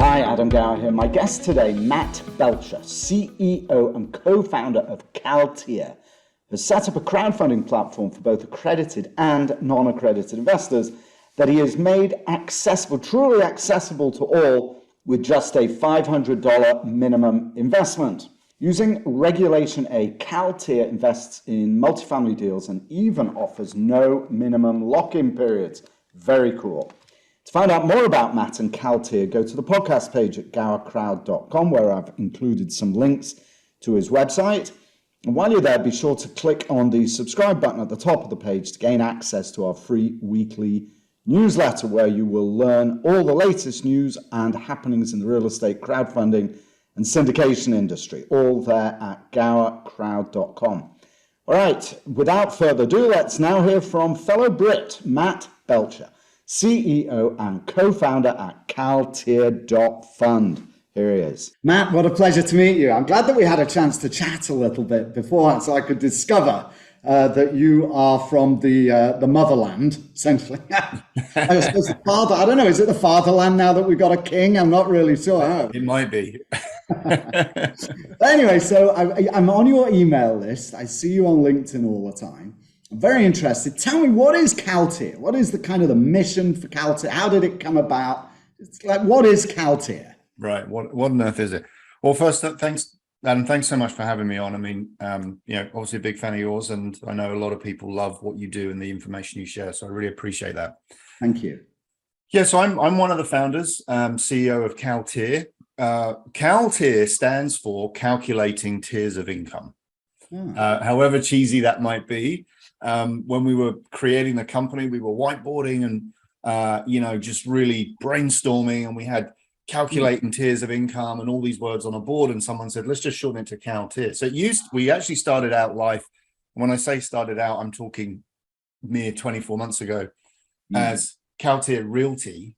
Hi, Adam Gower here. My guest today, Matt Belcher, CEO and co-founder of Caltier, has set up a crowdfunding platform for both accredited and non-accredited investors that he has made accessible, truly accessible to all, with just a $500 minimum investment. Using Regulation A, Caltier invests in multifamily deals and even offers no minimum lock-in periods. Very cool. To find out more about Matt and Caltier, go to the podcast page at gowercrowd.com, where I've included some links to his website. And while you're there, be sure to click on the subscribe button at the top of the page to gain access to our free weekly newsletter, where you will learn all the latest news and happenings in the real estate crowdfunding and syndication industry, all there at gowercrowd.com. All right, without further ado, let's now hear from fellow Brit, Matt Belcher, CEO and co-founder at Caltier.fund. Here he is. Matt, what a pleasure to meet you. I'm glad that we had a chance to chat a little bit beforehand so I could discover that you are from the motherland, essentially. I suppose the father, I don't know, is it the fatherland now that we've got a king? I'm not really sure. It might be. Anyway, so I'm on your email list. I see you on LinkedIn all the time. I'm very interested. Tell me, what is Caltier? What is the kind of the mission for Caltier? How did it come about? It's like, what is Caltier? Right. What on earth is it? Well, first, thanks, Adam. Thanks so much for having me on. I mean, obviously a big fan of yours, and I know a lot of people love what you do and the information you share. So I really appreciate that. Thank you. Yeah. So I'm one of the founders, CEO of Caltier. Caltier stands for Calculating Tiers of Income. However cheesy that might be. When we were creating the company, we were whiteboarding and, just really brainstorming, and we had calculating tiers of income and all these words on a board. And someone said, let's just shorten it to Caltier. So we actually started out life. When I say started out, I'm talking mere 24 months ago as Caltier Realty.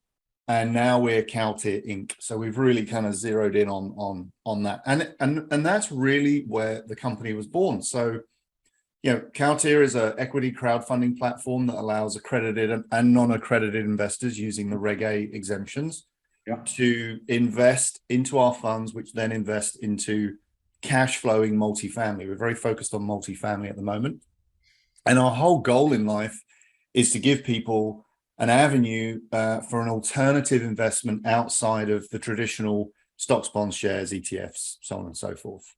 And now we're Caltier Inc. So we've really kind of zeroed in on that. And that's really where the company was born. So, Caltier is an equity crowdfunding platform that allows accredited and non-accredited investors using the Reg A exemptions to invest into our funds, which then invest into cash flowing multifamily. We're very focused on multifamily at the moment. And our whole goal in life is to give people an avenue for an alternative investment outside of the traditional stocks, bonds, shares, ETFs, so on and so forth.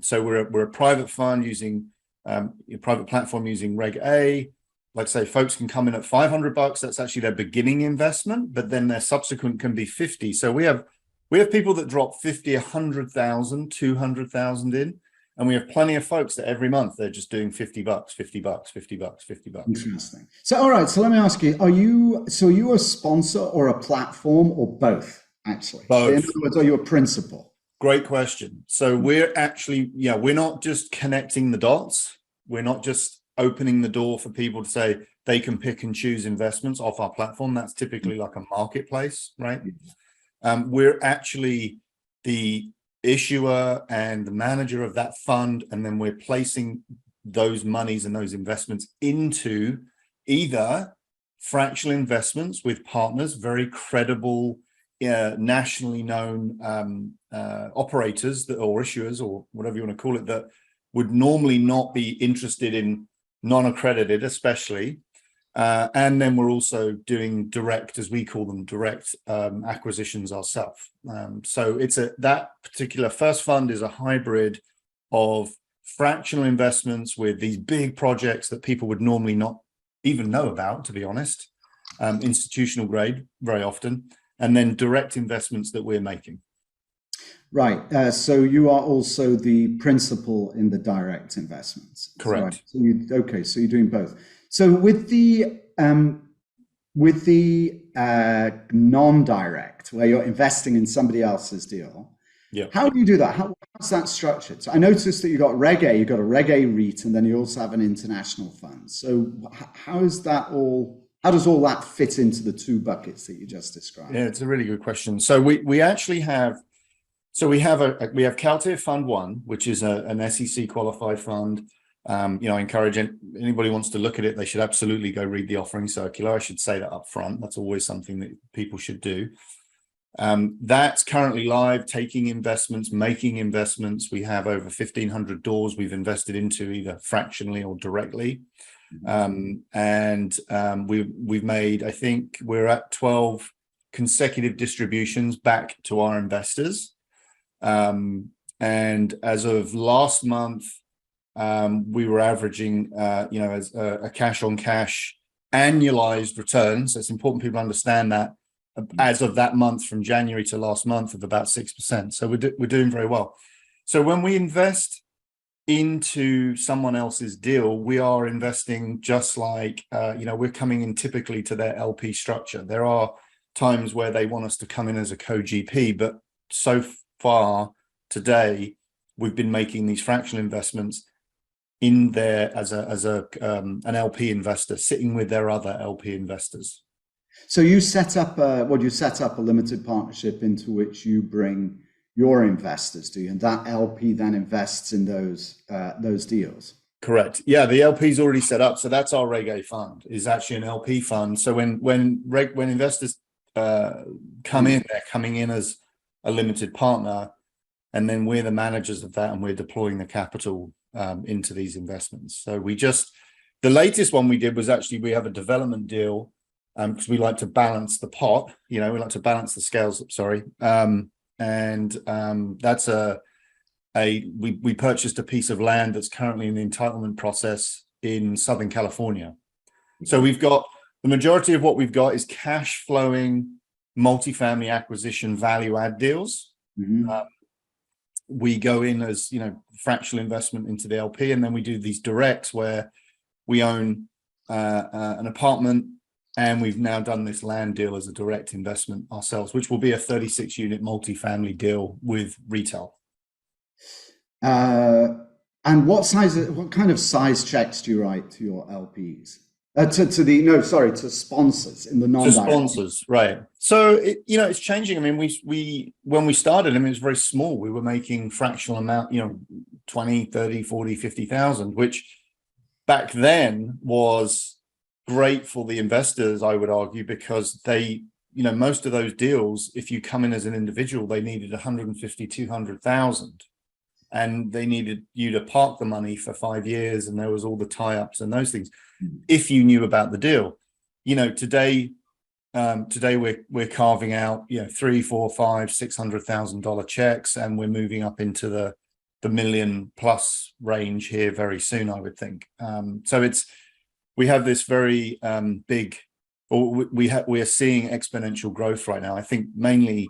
So we're a private fund using a private platform using Reg A. Like I say, folks can come in at $500. That's actually their beginning investment, but then their subsequent can be 50. So we have people that drop 50, 100,000, 200,000 in, and we have plenty of folks that every month they're just doing $50, $50, $50, $50. Interesting. So, all right. So let me ask you: Are you a sponsor or a platform or both? Actually, Both. In other words, are you a principal? Great question. So we're actually, we're not just connecting the dots. We're not just opening the door for people to say they can pick and choose investments off our platform. That's typically like a marketplace, right? We're actually the issuer and the manager of that fund, and then we're placing those monies and those investments into either fractional investments with partners, very credible, nationally known operators or issuers or whatever you want to call it, that would normally not be interested in non-accredited, especially. And then we're also doing direct, as we call them, direct acquisitions ourselves. So that particular first fund is a hybrid of fractional investments with these big projects that people would normally not even know about, to be honest, institutional grade very often, and then direct investments that we're making. Right. So you are also the principal in the direct investments. Correct. Right. So you're doing both. So with the non-direct, where you're investing in somebody else's deal, how do you do that? How's that structured? So I noticed that you've got a Reg A REIT, and then you also have an international fund. So how does all that fit into the two buckets that you just described? Yeah, it's a really good question. So we actually have. So we have Caltier Fund 1, which is an SEC qualified fund. I encourage anybody who wants to look at it, they should absolutely go read the offering circular. I should say that up front. That's always something that people should do. That's currently live, taking investments, making investments. We have over 1,500 doors we've invested into, either fractionally or directly. We've made, I think we're at 12 consecutive distributions back to our investors. And as of last month, we were averaging, as a cash on cash annualized return. So it's important people understand that as of that month, from January to last month, of about 6%. So we're doing very well. So when we invest into someone else's deal, we are investing just like, we're coming in typically to their LP structure. There are times where they want us to come in as a co-GP, but so far today, we've been making these fractional investments in there as an LP investor, sitting with their other LP investors. So you set up a limited partnership into which you bring your investors, do you? And that LP then invests in those deals. Correct. Yeah, the LP's already set up. So that's our Reg A fund, is actually an LP fund. So when investors come in, they're coming in as a limited partner, and then we're the managers of that, and we're deploying the capital into these investments. So the latest one we did was actually, we have a development deal, because we like to balance the pot, we like to balance the scales, sorry. That's we purchased a piece of land that's currently in the entitlement process in Southern California. So we've got, the majority of what we've got is cash flowing multifamily acquisition value add deals. We go in as, fractional investment into the LP, and then we do these directs where we own an apartment, and we've now done this land deal as a direct investment ourselves, which will be a 36-unit multifamily deal with retail. And what kind of size checks do you write to your LPs? To sponsors in the non-direct. To sponsors, right. So it's changing. I mean, we when we started, it was very small. We were making fractional amount, 20, 30, 40, 50,000, which back then was great for the investors, I would argue, because they, most of those deals, if you come in as an individual, they needed 150, 200,000. And they needed you to park the money for 5 years, and there was all the tie-ups and those things. If you knew about the deal, today we're carving out, $300,000, $400,000, $500,000, $600,000 checks, and we're moving up into the $1 million plus range here very soon, I would think. So we have this very big, or we are seeing exponential growth right now. I think mainly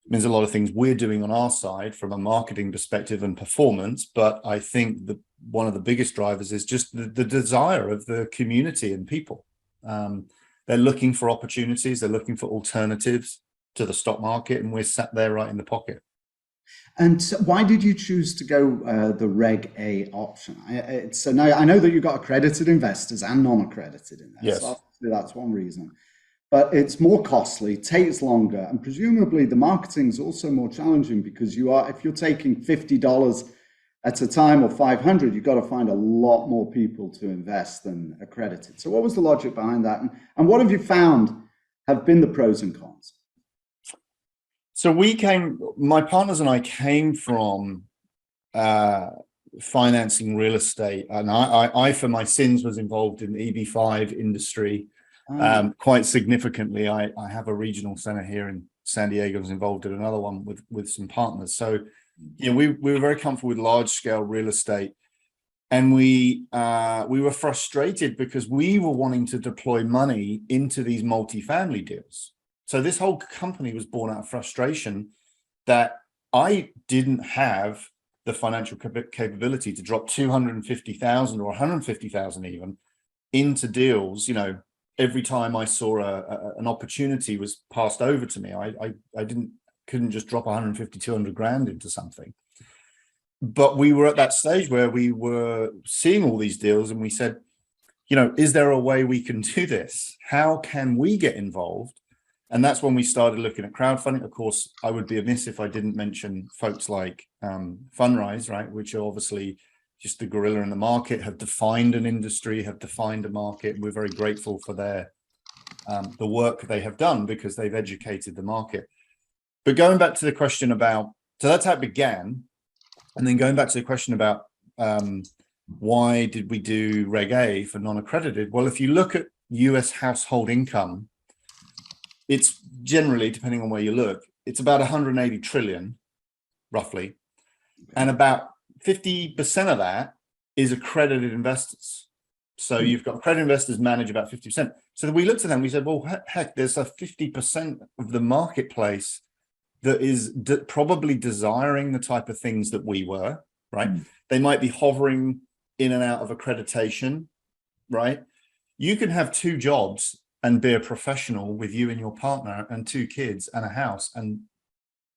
there's a lot of things we're doing on our side from a marketing perspective and performance, but I think one of the biggest drivers is just the desire of the community and people. They're looking for opportunities, they're looking for alternatives to the stock market, and we're sat there right in the pocket. And so why did you choose to go the Reg A option? So now I know that you've got accredited investors and non-accredited in there. Yes. So obviously that's one reason. But it's more costly, takes longer, and presumably the marketing is also more challenging, because if you're taking $50 at a time or 500, you've got to find a lot more people to invest than accredited. So what was the logic behind that? And what have you found have been the pros and cons? So my partners and I came from financing real estate, and I for my sins was involved in the EB5 industry. Quite significantly. I have a regional center here in San Diego. I was involved in another one with some partners. So, we were very comfortable with large scale real estate, and we were frustrated because we were wanting to deploy money into these multifamily deals. So this whole company was born out of frustration that I didn't have the financial capability to drop 250,000 or 150,000 even into deals, every time I saw an opportunity was passed over to me. I couldn't just drop 150, 200 grand into something. But we were at that stage where we were seeing all these deals, and we said, is there a way we can do this? How can we get involved? And that's when we started looking at crowdfunding. Of course, I would be amiss if I didn't mention folks like Fundrise, right, which are obviously just the gorilla in the market, have defined an industry, have defined a market. We're very grateful for the work they have done, because they've educated the market. But going back to the question about, so that's how it began. And then going back to the question about why did we do Reg A for non-accredited? Well, if you look at US household income, it's generally, depending on where you look, it's about 180 trillion, roughly. And about 50% of that is accredited investors. So you've got accredited investors manage about 50%. So we looked at them, we said, well, heck, there's a 50% of the marketplace that is probably desiring the type of things that we were, right? They might be hovering in and out of accreditation, right? You can have 2 jobs and be a professional with you and your partner and 2 kids and a house and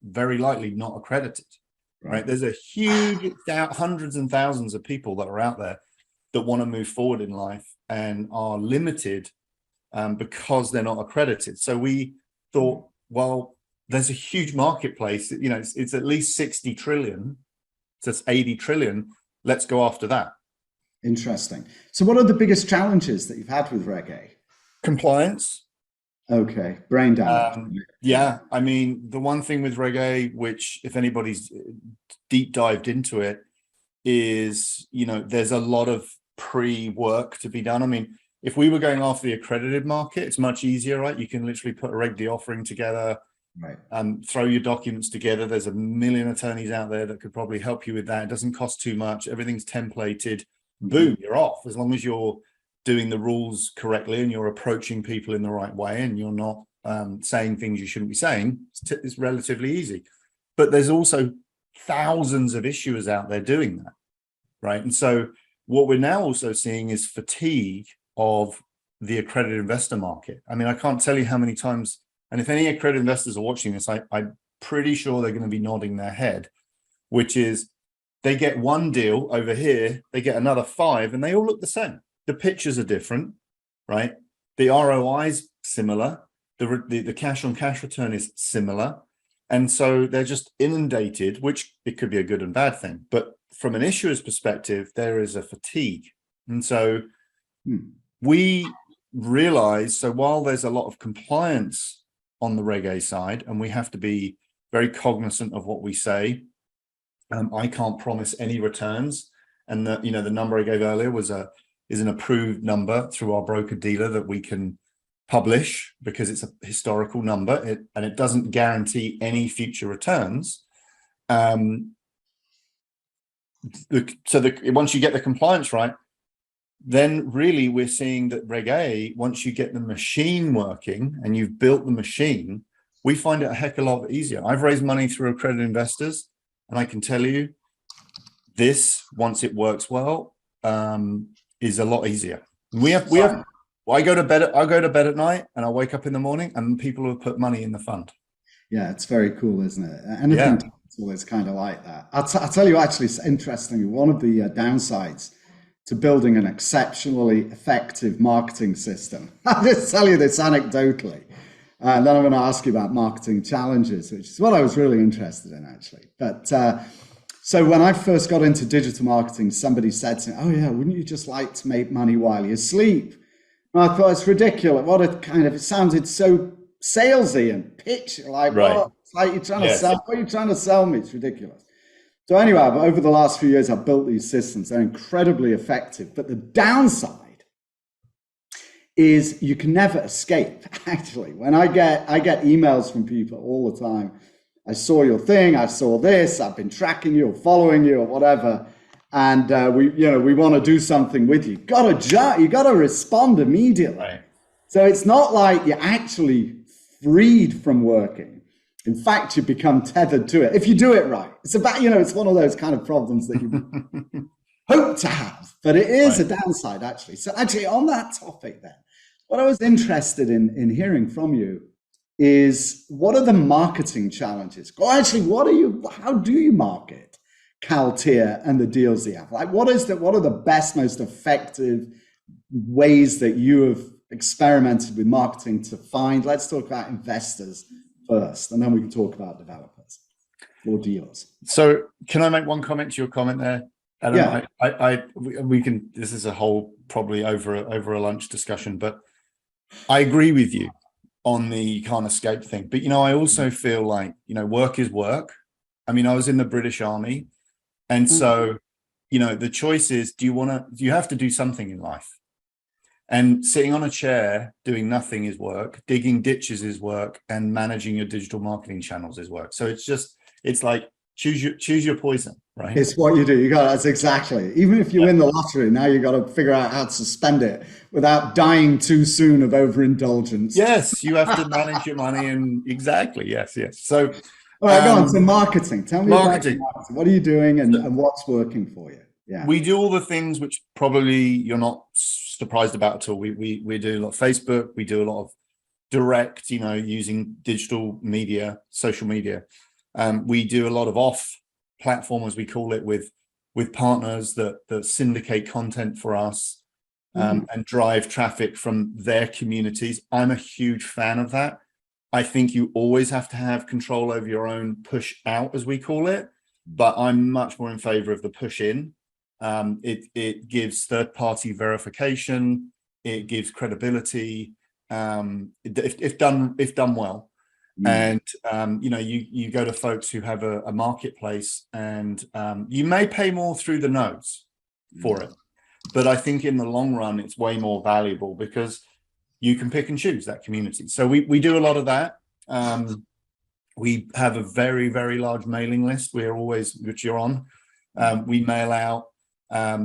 very likely not accredited, right? There's a huge, hundreds and thousands of people that are out there that want to move forward in life and are limited because they're not accredited. So we thought, well, there's a huge marketplace, you know, it's at least 60 trillion, so it's 80 trillion. Let's go after that. Interesting. So what are the biggest challenges that you've had with Reg A? Compliance. Okay, brain damage. Yeah, I mean, the one thing with Reg A, which if anybody's deep dived into it, is, you know, there's a lot of pre-work to be done. I mean, if we were going after the accredited market, it's much easier, right? You can literally put a Reg D offering together, right, throw your documents together. There's a million attorneys out there that could probably help you with that. It doesn't cost too much. Everything's templated. Boom, you're off. As long as you're doing the rules correctly and you're approaching people in the right way and you're not saying things you shouldn't be saying, it's relatively easy. But there's also thousands of issuers out there doing that, right? And so what we're now also seeing is fatigue of the accredited investor market. I mean, I can't tell you how many times, and if any accredited investors are watching this, I'm pretty sure they're going to be nodding their head, which is they get one deal over here, they get another 5, and they all look the same. The pictures are different, right? The ROI is similar. The cash on cash return is similar. And so they're just inundated, which it could be a good and bad thing. But from an issuer's perspective, there is a fatigue. And so we realize, so while there's a lot of compliance on the Reg A side, and we have to be very cognizant of what we say, I can't promise any returns. And the, you know, the number I gave earlier is an approved number through our broker dealer that we can publish because it's a historical number and it doesn't guarantee any future returns. Once you get the compliance right, then really we're seeing that Reg A, once you get the machine working and you've built the machine, we find it a heck of a lot easier. I've raised money through accredited investors, and I can tell you this, once it works well, is a lot easier. I go to bed at night and I wake up in the morning and people have put money in the fund. Yeah, it's very cool, isn't it? Anything is kind of like that. I'll tell you, actually, it's interesting. One of the downsides to building an exceptionally effective marketing system, I'll just tell you this anecdotally, and then I'm going to ask you about marketing challenges, which is what I was really interested in, actually. But so when I first got into digital marketing, somebody said to me, "Oh yeah, wouldn't you just like to make money while you sleep?" And I thought, it's ridiculous. It sounded so salesy and pitch, like, right. What? It's like you're trying to sell, what are you trying to sell me? It's ridiculous. So anyway, over the last few years, I've built these systems. They're incredibly effective. But the downside is you can never escape, actually. When I get emails from people all the time, I saw your thing, I saw this, I've been tracking you or following you or whatever, and we want to do something with you. You gotta respond immediately. Right. So it's not like you're actually freed from working. In fact, you become tethered to it if you do it right. It's about, it's one of those kind of problems that you hope to have, but it is a downside, actually. So actually, on that topic then, what I was interested in hearing from you is, what are the marketing challenges? Or actually, how do you market Caltier and the deals you have? Like, what are the best, most effective ways that you have experimented with marketing to find? Let's talk about investors first, and then we can talk about developers or dealers. So can I make one comment to your comment there, Adam? Yeah. We can, this is a whole, probably over a lunch discussion, but I agree with you on the you can't escape thing. But, I also feel like, work is work. I mean, I was in the British Army. And so, the choice is, do you have to do something in life? And sitting on a chair doing nothing is work, digging ditches is work, and managing your digital marketing channels is work. So it's like choose your poison, right? It's what you do. That's exactly. Even if you win the lottery, now you got to figure out how to spend it without dying too soon of overindulgence. Yes, you have to manage your money, and exactly. Yes. So, all right, go on to marketing. Tell me about marketing. What are you doing and what's working for you? Yeah, we do all the things which probably you're not surprised about at all. We do a lot of Facebook. We do a lot of direct, using digital media, social media. We do a lot of off platform, as we call it, with partners that syndicate content for us and drive traffic from their communities. I'm a huge fan of that. I think you always have to have control over your own push out, as we call it, but I'm much more in favor of the push in. It gives third-party verification. It gives credibility if done well. And you go to folks who have a marketplace, and you may pay more through the nose for it, but I think in the long run it's way more valuable because you can pick and choose that community. So we do a lot of that. We have a very, very large mailing list. Which you're on. We mail out. I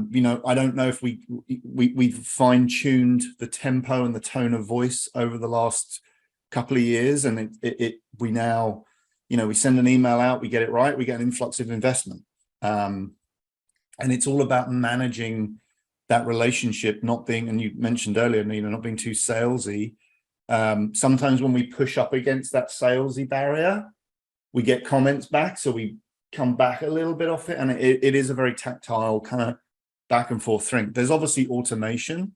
don't know if we've fine-tuned the tempo and the tone of voice over the last couple of years, and we now, we send an email out, we get it right, we get an influx of investment, and it's all about managing that relationship, not being, and you mentioned earlier, not being too salesy. Sometimes when we push up against that salesy barrier, we get comments back, so we come back a little bit off it, and it is a very tactile kind of back and forth thing. There's obviously automation,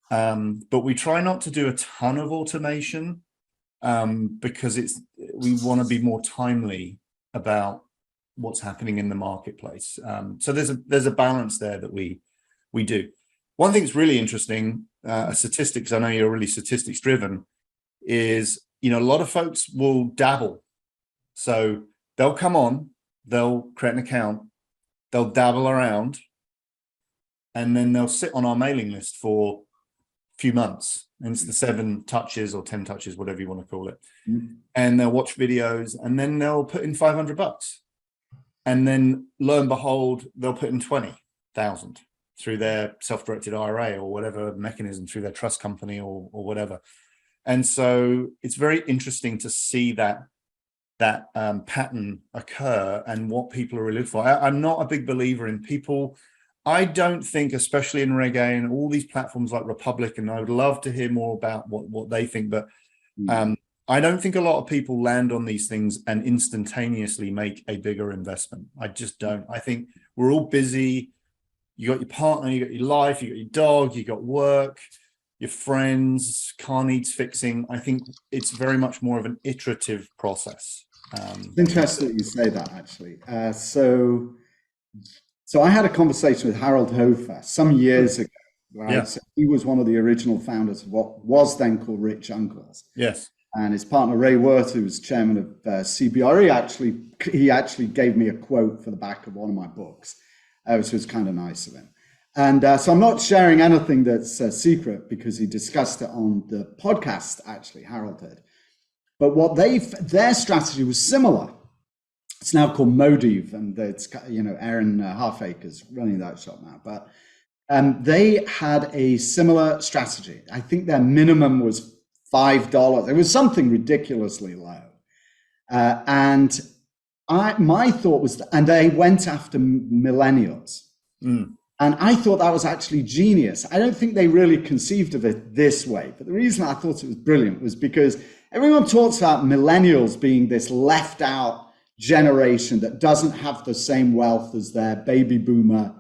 but we try not to do a ton of automation because we want to be more timely about what's happening in the marketplace. So there's a balance there that we do. One thing that's really interesting, statistics, I know you're really statistics driven, is a lot of folks will dabble. So they'll come on, they'll create an account, they'll dabble around, and then they'll sit on our mailing list for a few months. And it's the 7 touches or 10 touches, whatever you want to call it. And they'll watch videos, and then they'll put in $500. And then lo and behold, they'll put in 20,000 through their self-directed IRA or whatever mechanism, through their trust company or whatever. And so it's very interesting to see that pattern occur and what people are really looking for. I'm not a big believer in people. I don't think, especially in reggae and all these platforms like Republic, and I would love to hear more about what they think, but I don't think a lot of people land on these things and instantaneously make a bigger investment. I just don't. I think we're all busy. You got your partner, you got your life, you got your dog, you got work, your friends, car needs fixing. I think it's very much more of an iterative process. It's interesting that you say that, actually. So I had a conversation with Harold Hofer some years ago, right? Yeah. So he was one of the original founders of what was then called Rich Uncles. Yes. And his partner, Ray Wirth, who was chairman of CBR, he actually gave me a quote for the back of one of my books, which was kind of nice of him. And so I'm not sharing anything that's secret because he discussed it on the podcast, actually, Harold did. But their strategy was similar. It's now called Modiv, and it's, Aaron Halfacre's running that shop now. But they had a similar strategy. I think their minimum was $5. It was something ridiculously low. And my thought was, and they went after millennials. And I thought that was actually genius. I don't think they really conceived of it this way. But the reason I thought it was brilliant was because everyone talks about millennials being this left out generation that doesn't have the same wealth as their baby boomer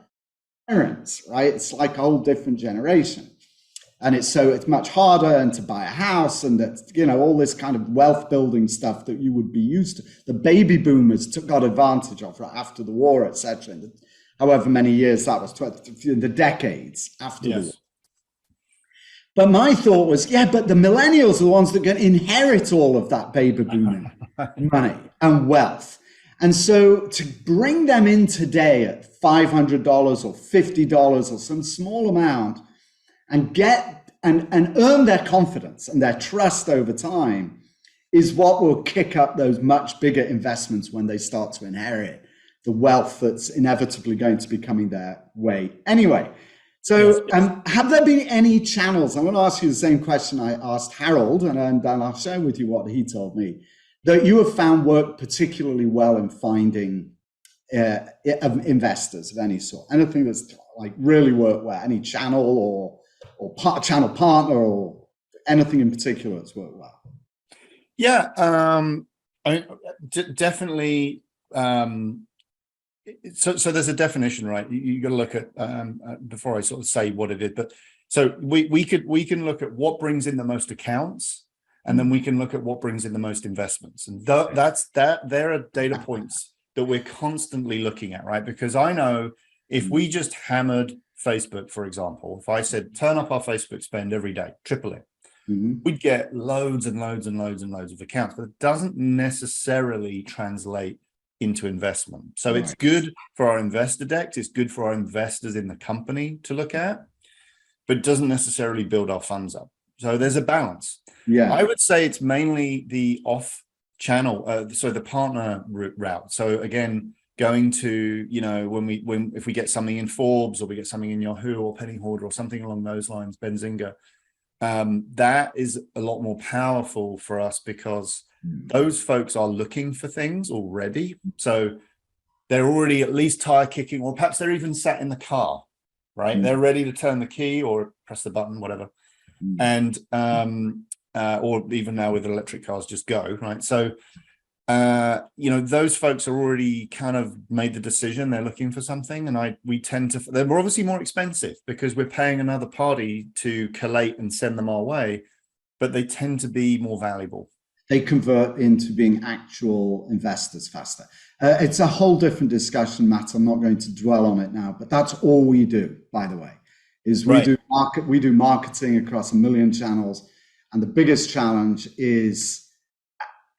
parents, right? It's like a whole different generation. And it's much harder and to buy a house and that, all this kind of wealth building stuff that you would be used to. The baby boomers got advantage of right after the war, etc. However many years that was, in the decades after the war. But my thought was, yeah, but the millennials are the ones that are going to inherit all of that baby boom money and wealth. And so to bring them in today at $500 or $50 or some small amount and get and earn their confidence and their trust over time is what will kick up those much bigger investments when they start to inherit the wealth that's inevitably going to be coming their way anyway. So have there been any channels? I'm going to ask you the same question I asked Harold, and then I'll share with you what he told me, that you have found work particularly well in finding investors of any sort. Anything that's like really worked well, any channel or channel partner or anything in particular that's worked well? Yeah, definitely. So there's a definition, right? You got to look at before I sort of say what it is. But so we can look at what brings in the most accounts, and then we can look at what brings in the most investments, and there are data points that we're constantly looking at, right? Because I know if we just hammered Facebook, for example, if I said turn up our Facebook spend every day, triple it, we'd get loads and loads and loads and loads of accounts, but it doesn't necessarily translate into investment. So it's good for our investor decks, it's good for our investors in the company to look at, but it doesn't necessarily build our funds up. So there's a balance. Yeah, I would say it's mainly the off channel, so the partner route. So again, going to, you know, if we get something in Forbes or we get something in Yahoo or Penny Hoarder or something along those lines, Benzinga, that is a lot more powerful for us because those folks are looking for things already. So they're already at least tire kicking, or perhaps they're even sat in the car, right? They're ready to turn the key or press the button, whatever. And, or even now with electric cars, just go, right? So, you know, those folks are already kind of made the decision. They're looking for something. And they're obviously more expensive because we're paying another party to collate and send them our way, but they tend to be more valuable. They convert into being actual investors faster. It's a whole different discussion, Matt. I'm not going to dwell on it now, but that's all we do, by the way, is we do marketing across 1 million channels. And the biggest challenge is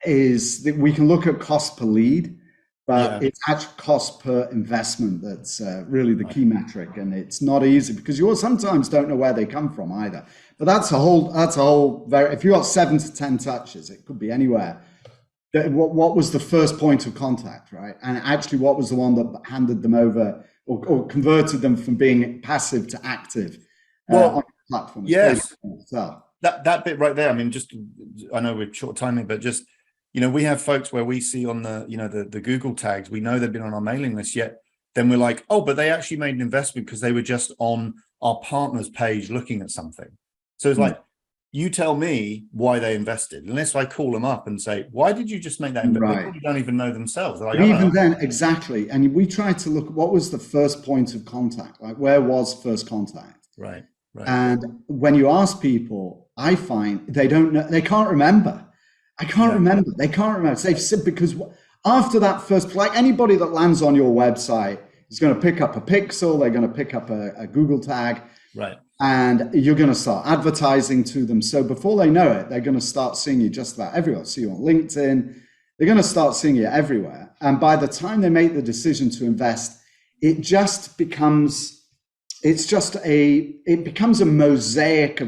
that we can look at cost per lead, but it's actual cost per investment that's really the key metric. And it's not easy because you sometimes don't know where they come from either. But that's a whole if you got 7 to 10 touches, it could be anywhere. What was the first point of contact, right? And actually, what was the one that handed them over or converted them from being passive to active on the platform? Yes, that bit right there. I mean, I know we're short timing, but just, you know, we have folks where we see on the, you know, the Google tags, we know they've been on our mailing list, yet then we're like, oh, but they actually made an investment because they were just on our partner's page looking at something. So it's like, you tell me why they invested, unless I call them up and say, why did you just make that investment? They probably don't even know themselves. They're like, even then, exactly. And we tried to look at what was the first point of contact, like where was first contact? Right. And when you ask people, I find they don't know, they can't remember. They can't remember. They've said, because after that first, like anybody that lands on your website is going to pick up a pixel, they're going to pick up a Google tag. Right. And you're going to start advertising to them. So before they know it, they're going to start seeing you just about everywhere. See you on LinkedIn. They're going to start seeing you everywhere. And by the time they make the decision to invest, it becomes a mosaic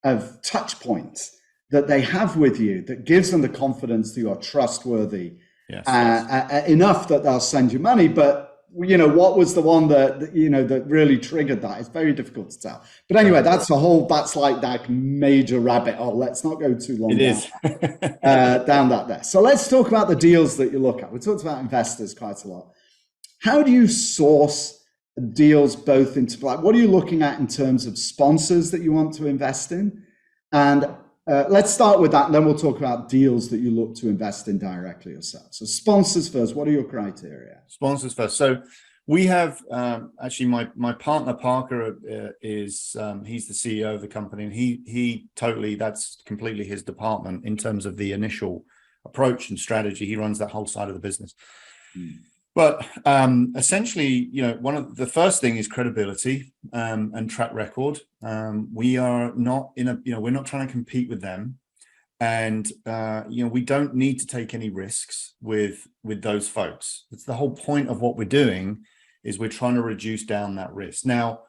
of touch points that they have with you that gives them the confidence that you're trustworthy enough that they'll send you money. But you know, what was the one that, you know, that really triggered that? It's very difficult to tell. But anyway, that's like that major rabbit hole. Let's not go too long down that there. So let's talk about the deals that you look at. We talked about investors quite a lot. How do you source deals both into, like, what are you looking at in terms of sponsors that you want to invest in? And let's start with that, and then we'll talk about deals that you look to invest in directly yourself. So sponsors first, what are your criteria? Sponsors first. So we have, actually my partner, Parker, he's the CEO of the company, and he totally, that's completely his department in terms of the initial approach and strategy. He runs that whole side of the business. But essentially, one of the first thing is credibility and track record. We are not we're not trying to compete with them, and we don't need to take any risks with those folks. It's the whole point of what we're doing, is we're trying to reduce down that risk. Now,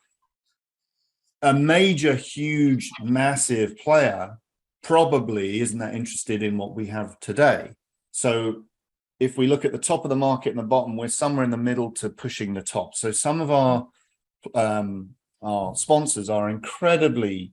a major, huge, massive player probably isn't that interested in what we have today. So if we look at the top of the market and the bottom, we're somewhere in the middle to pushing the top. So some of our sponsors are incredibly,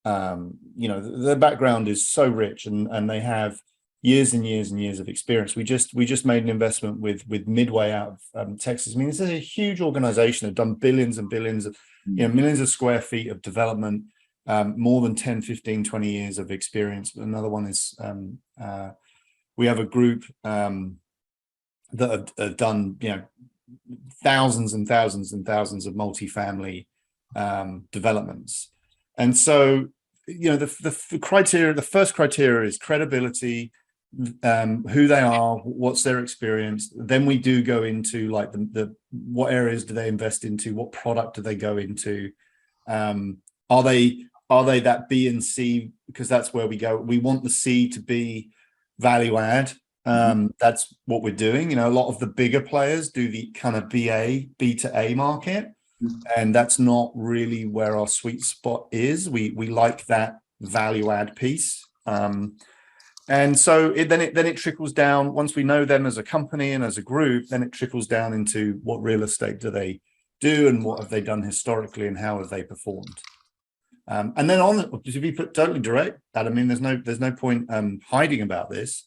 their background is so rich, and they have years and years and years of experience. We just made an investment with Midway out of Texas. I mean, this is a huge organization. They've done billions and billions of, millions of square feet of development, more than 10, 15, 20 years of experience. Another one is we have a group that have done, thousands and thousands and thousands of multifamily developments. And so, the criteria, the first criteria is credibility, who they are, what's their experience. Then we do go into like the what areas do they invest into, what product do they go into, are they that B and C, because that's where we go. We want the C to be value add. That's what we're doing. A lot of the bigger players do the kind of B to A market, and that's not really where our sweet spot is. We like that value add piece. And so then it trickles down. Once we know them as a company and as a group, then it trickles down into what real estate do they do, and what have they done historically, and how have they performed. And then to be put totally direct, Adam, I mean, there's no point hiding about this.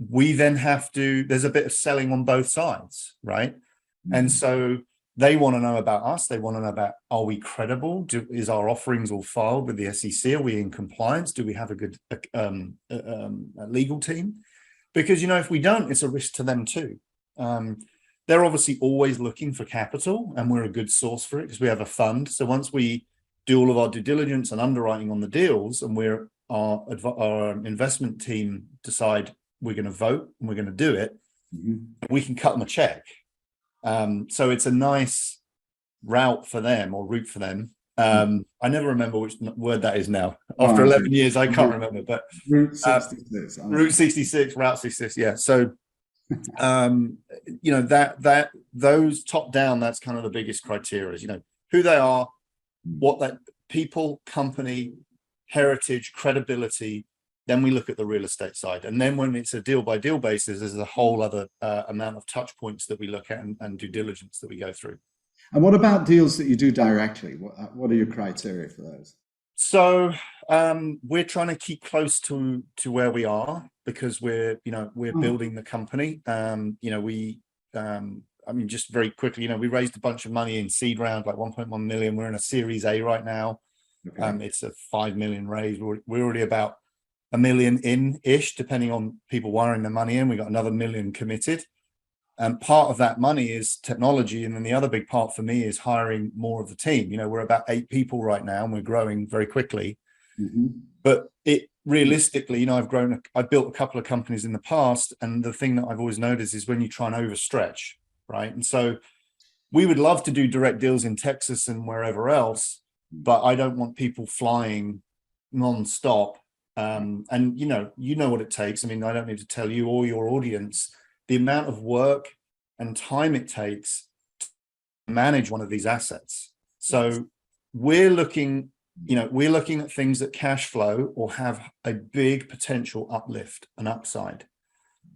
We then have to, there's a bit of selling on both sides, right? And so they want to know about us. They want to know about, are we credible? Is our offerings all filed with the SEC? Are we in compliance? Do we have a good legal team? Because, if we don't, it's a risk to them too. They're obviously always looking for capital, and we're a good source for it because we have a fund. So once we do all of our due diligence and underwriting on the deals, and our investment team decide we're going to vote and we're going to do it, we can cut them a check. So it's a nice route for them, or route for them. I never remember which word that is now. After 11 years, I can't remember, but Route 66. Route 66, Route 66, yeah. So, those top down, that's kind of the biggest criteria, who they are, what that people, company, heritage, credibility. Then we look at the real estate side. And then when it's a deal by deal basis, there's a whole other amount of touch points that we look at, and due diligence that we go through. And what about deals that you do directly? What are your criteria for those? So we're trying to keep close to where we are, because we're building the company. Just very quickly, we raised a bunch of money in seed round, like 1.1 million. We're in a Series A right now. Okay. It's a 5 million raise. We're already about $1 million in-ish, depending on people wiring the money in. We got another $1 million committed. And part of that money is technology. And then the other big part for me is hiring more of the team. We're about 8 people right now, and we're growing very quickly. But realistically, I've built a couple of companies in the past. And the thing that I've always noticed is when you try and overstretch, right? And so we would love to do direct deals in Texas and wherever else, but I don't want people flying non-stop. And you know what it takes. I mean, I don't need to tell you or your audience the amount of work and time it takes to manage one of these assets. So we're looking at things that cash flow or have a big potential uplift and upside,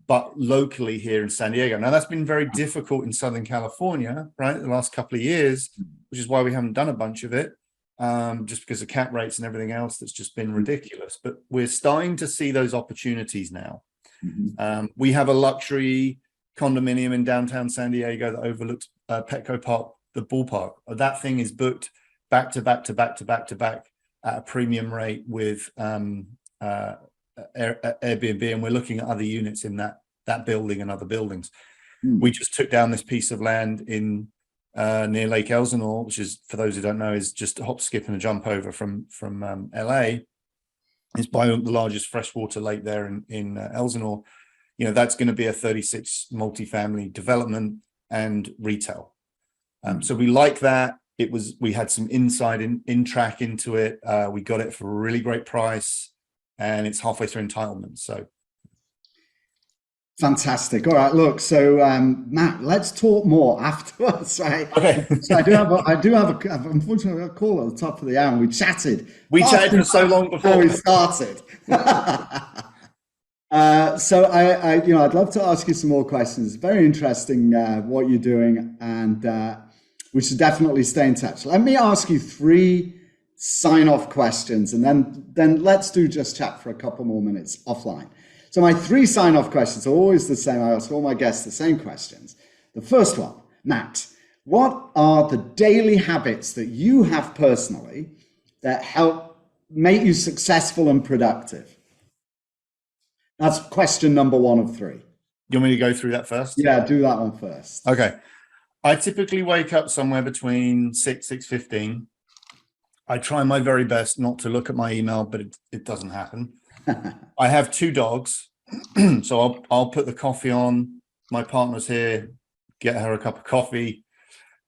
but locally here in San Diego. Now, that's been very difficult in Southern California, right, the last couple of years, which is why we haven't done a bunch of it. Just because of cap rates and everything else, that's just been ridiculous. But we're starting to see those opportunities now. We have a luxury condominium in downtown San Diego that overlooks Petco Park, the ballpark. That thing is booked back to back to back to back to back at a premium rate with Airbnb, and we're looking at other units in that building and other buildings. We just took down this piece of land in near Lake Elsinore, which is, for those who don't know, is just a hop, skip, and a jump over from LA. It's by the largest freshwater lake there in Elsinore. that's going to be a 36 multifamily development and retail. So we like that. We had some inside in track into it. We got it for a really great price, and it's halfway through entitlement. So fantastic. All right, look, so Matt, let's talk more afterwards, right? okay. So I do have unfortunately a call at the top of the hour, and we chatted. We chatted for so long before we started. So I'd love to ask you some more questions. Very interesting what you're doing, and we should definitely stay in touch. Let me ask you 3 sign-off questions, and then let's do Just Chat for a couple more minutes offline. So my 3 sign-off questions are always the same. I ask all my guests the same questions. The first one, Matt, what are the daily habits that you have personally that help make you successful and productive? That's question number 1 of 3. You want me to go through that first? Yeah, do that one first. Okay. I typically wake up somewhere between 6:15. I try my very best not to look at my email, but it doesn't happen. I have 2 dogs, so I'll put the coffee on. My partner's here, get her a cup of coffee,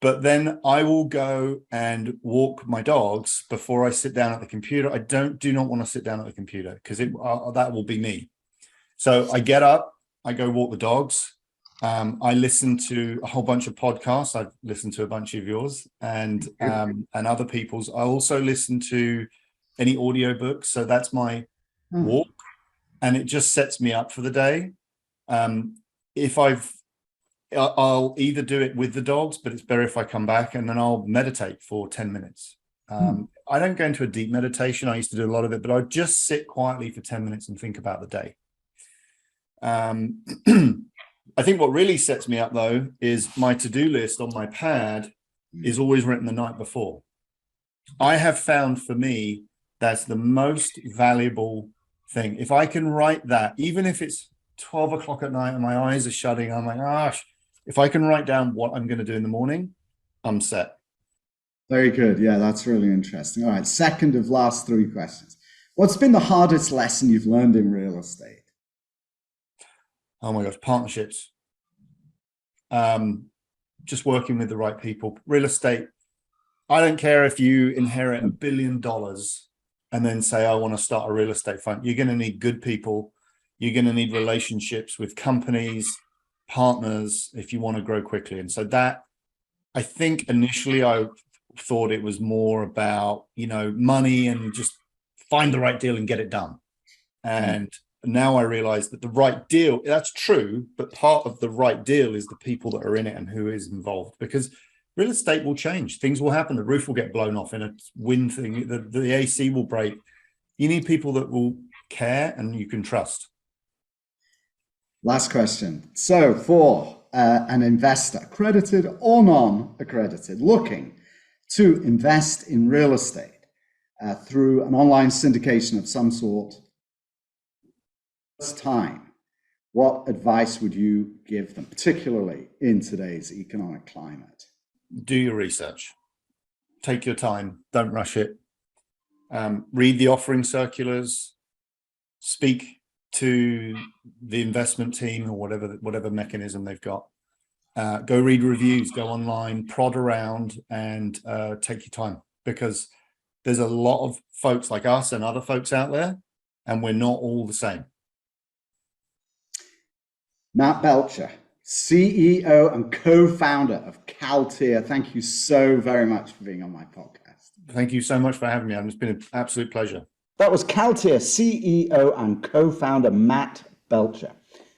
but then I will go and walk my dogs before I sit down at the computer. I do not want to sit down at the computer because that will be me. So I get up, I go walk the dogs. I listen to a whole bunch of podcasts. I've listened to a bunch of yours and other people's. I also listen to any audiobooks. So that's my walk, and it just sets me up for the day. I'll either do it with the dogs, but it's better if I come back, and then I'll meditate for 10 minutes. I don't go into a deep meditation. I used to do a lot of it, but I just sit quietly for 10 minutes and think about the day. I think what really sets me up, though, is my to-do list on my pad is always written the night before. I have found for me that's the most valuable thing. If I can write that, even if it's 12 o'clock at night and my eyes are shutting, I'm like, gosh, if I can write down what I'm going to do in the morning, I'm set. Very good. Yeah, that's really interesting. All right, second of last 3 questions. What's been the hardest lesson you've learned in real estate? Oh my gosh, partnerships. Just working with the right people. Real estate, I don't care if you inherit $1 billion and then say, I want to start a real estate fund. You're going to need good people. You're going to need relationships with companies, partners, if you want to grow quickly. And so that, I think initially I thought it was more about, money and just find the right deal and get it done. And now I realize that the right deal, that's true, but part of the right deal is the people that are in it and who is involved, because real estate will change. Things will happen. The roof will get blown off in a wind thing. The AC will break. You need people that will care and you can trust. Last question. So for an investor, accredited or non-accredited, looking to invest in real estate through an online syndication of some sort, time, what advice would you give them, particularly in today's economic climate? Do your research. Take your time. Don't rush it. Read the offering circulars. Speak to the investment team or whatever mechanism they've got. Go read reviews. Go online. Prod around and take your time, because there's a lot of folks like us and other folks out there, and we're not all the same. Matt Belcher, CEO and co-founder of Caltier. Thank you so very much for being on my podcast. Thank you so much for having me. It's been an absolute pleasure. That was Caltier CEO and co-founder Matt Belcher.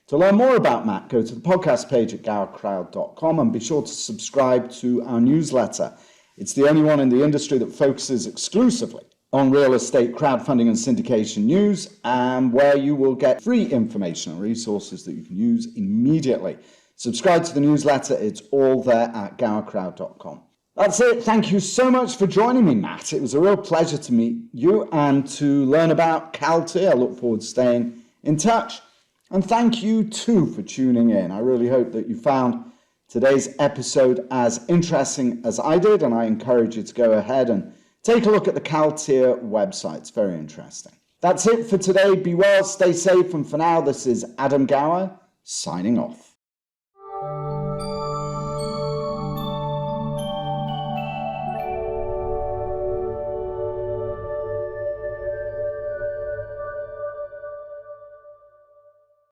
To learn more about Matt, go to the podcast page at gowercrowd.com and be sure to subscribe to our newsletter. It's the only one in the industry that focuses exclusively on real estate crowdfunding and syndication news, and where you will get free information and resources that you can use immediately. Subscribe to the newsletter. It's all there at gowercrowd.com. That's it. Thank you so much for joining me, Matt. It was a real pleasure to meet you and to learn about Caltier. I look forward to staying in touch. And thank you too for tuning in. I really hope that you found today's episode as interesting as I did, and I encourage you to go ahead and take a look at the Caltier website. It's very interesting. That's it for today. Be well, stay safe, and for now, this is Adam Gower signing off.